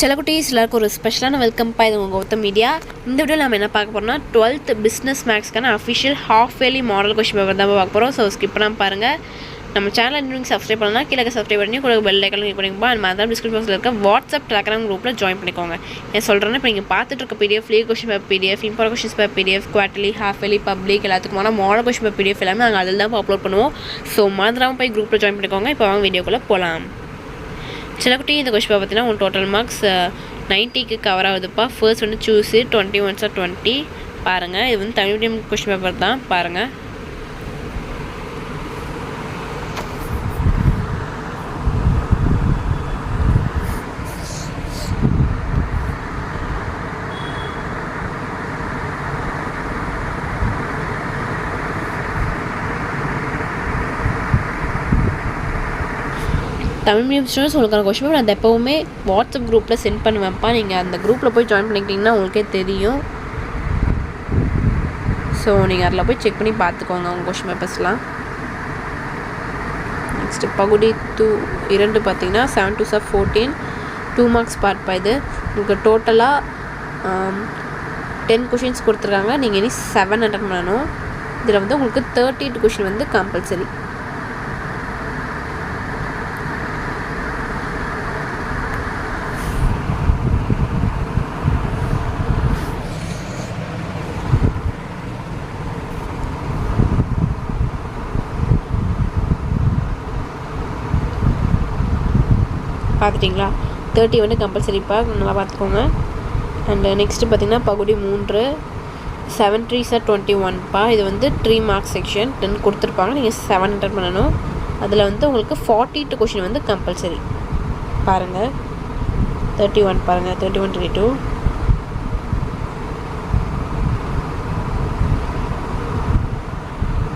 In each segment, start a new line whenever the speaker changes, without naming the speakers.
செல்லக்குட்டீஸ் எல்லாருக்கும் ஒரு ஸ்பெஷலான வெல்கம் இது உங்கள் கௌதம் மீடியா. இந்த வீடியோவில் நம்ம என்ன பார்க்க போகிறோம்னா 12th பிஸ்னஸ் மேக்ஸ்க்கான official half yearly model question paper தான் பார்க்க போகிறோம். ஸோ ஸ்கிப் பண்ணாமல் பாருங்கள். நம்ம சேனல் இன்னும் சப்ஸ்கிரைப் பண்ணலாம், கீழே சப்ஸ்கிரைப் பண்ணி கூட பெல் ஐக்கான் கிளிக் பண்ணிக்கோங்க. அந்த மாதிரி தான் டிஸ்கிரிப்ஷன் பாக்ஸில் இருக்க வாட்ஸ்அப் டெலகிராம் குரூப்பில் ஜாயின் பண்ணிக்கோங்க. ஏன் சொல்கிறேன்னா, இப்போ நீங்கள் பார்த்துட்டு இருக்க PDF leave question paper PDF, important questions paper PDF, quarterly, half yearly, public எல்லாத்துக்குமான மாடல் கொஸ்டின் பேப்பர் பிடிஎஃப் எல்லாமே நாங்கள் அதில் தான் அப்லோட் பண்ணுவோம். ஸோ மறந்துடாமல் போய் குரூப்பில் ஜாயின் பண்ணிக்கோங்க. இப்போ வாங்க வீடியோக்குள்ளே போகலாம். செல்லக்குட்டி இந்த கொஸ்டின் பார்த்தீங்கன்னா உங்கள் டோட்டல் மார்க்ஸ் 90க்கு கவர் ஆகுதுப்பா. ஃபர்ஸ்ட் வந்து சூஸ் 21 or 20 பாருங்கள். இது வந்து தமிழ் மீடியம் கொஸ்டின் பேப்பர் தான் பாருங்கள். தமிழ் மீடியம் ஸ்டூடெண்ட்ஸ் உங்களுக்கான கொஸ்டின் பேப்பர் நான் எப்போவுமே வாட்ஸ்அப் குரூப்பில் சென்ட் பண்ணுவேன்ப்பா. நீங்கள் அந்த குரூப்பில் போய் ஜாயின் பண்ணிக்கிட்டிங்கன்னா உங்களுக்கே தெரியும். ஸோ நீங்கள் அதில் போய் செக் பண்ணி பார்த்துக்கோங்க உங்கள் கொஸ்டின் பேப்பர்ஸ்லாம். நெக்ஸ்ட்டு பகுதி 2 பார்த்தீங்கன்னா 7 to 14 2 marks பார்ட் இது உங்களுக்கு டோட்டலாக 10 கொஷின்ஸ் கொடுத்துருக்காங்க. நீங்கள் இனி 7 அட்டன் பண்ணணும். இதில் வந்து உங்களுக்கு 30 கொஷின் வந்து கம்பல்சரி. பார்த்துட்டிங்களா? 30 வந்து கம்பல்சரிப்பா, நல்லா பார்த்துக்கோங்க. அண்டு நெக்ஸ்ட்டு பார்த்திங்கன்னா பகுதி 3 7 3s are 21பா. இது வந்து 3 marks செக்ஷன் 10 கொடுத்துருப்பாங்க. நீங்கள் 7 அட்டன் பண்ணணும். அதில் வந்து உங்களுக்கு 42 கொஷின் வந்து கம்பல்சரி. பாருங்கள் 31 பாருங்கள் 31 32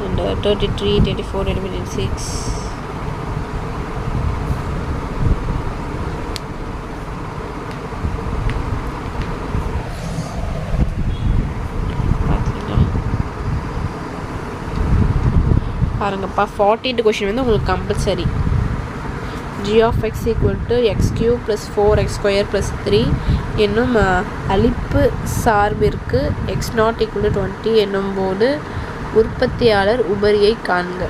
அண்டு 33 34 36 பாருங்கப்பா. 42 கொஷின் வந்து உங்களுக்கு compulsory. g of x equal to x cube plus 4x square plus 3 என்னும் அளிப்பு சார்பிற்கு x not equal to 20 என்னும் போது உற்பத்தியாளர் உபரியை காண்க.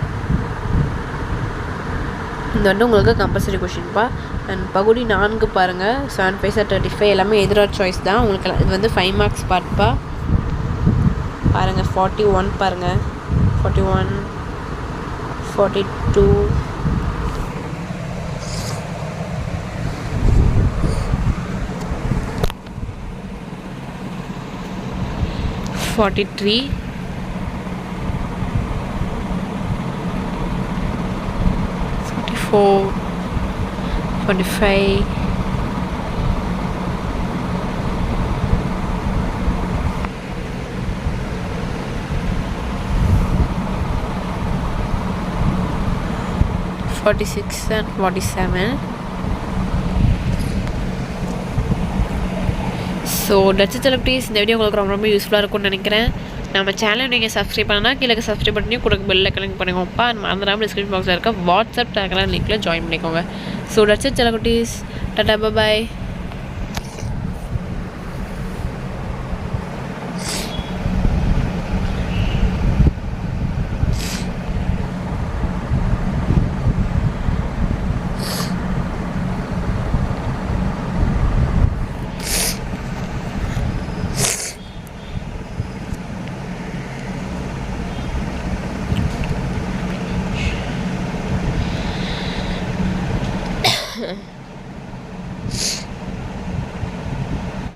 இது வந்து உங்களுக்கு கம்பல்சரி கொஷின்ப்பா. அண்ட் பகுதி 4 பாருங்கள் 7 5 35 எல்லாமே எதிராக சாய்ஸ் தான் உங்களுக்கு. இது வந்து 5 marks பார்ட்ப்பா. பாருங்கள் 41 பாருங்கள் 41 42 43 44 45 46 and 47. ஸோ டச்சு செலக்டிஸ் இந்த வீடியோ உங்களுக்கு ரொம்ப ரொம்ப யூஸ்ஃபுல்லாக இருக்கும்னு நினைக்கிறேன். நம்ம சேனலை நீங்கள் சப்ஸ்கிரைப் பண்ணால் கீழே சப்ஸ்கிரைப் பண்ணி கூட பெல்ல கனெக்ட் பண்ணிக்கோங்கப்பா. மறந்துடாமல் டிஸ்கிரிப்ஷன் பாக்ஸில் இருக்க வாட்ஸ்அப் டெலகிராம் லிங்க்கில் ஜாயின் பண்ணிக்கோங்க. ஸோ டச்சு செலக்டிஸ் டாடா பாய்.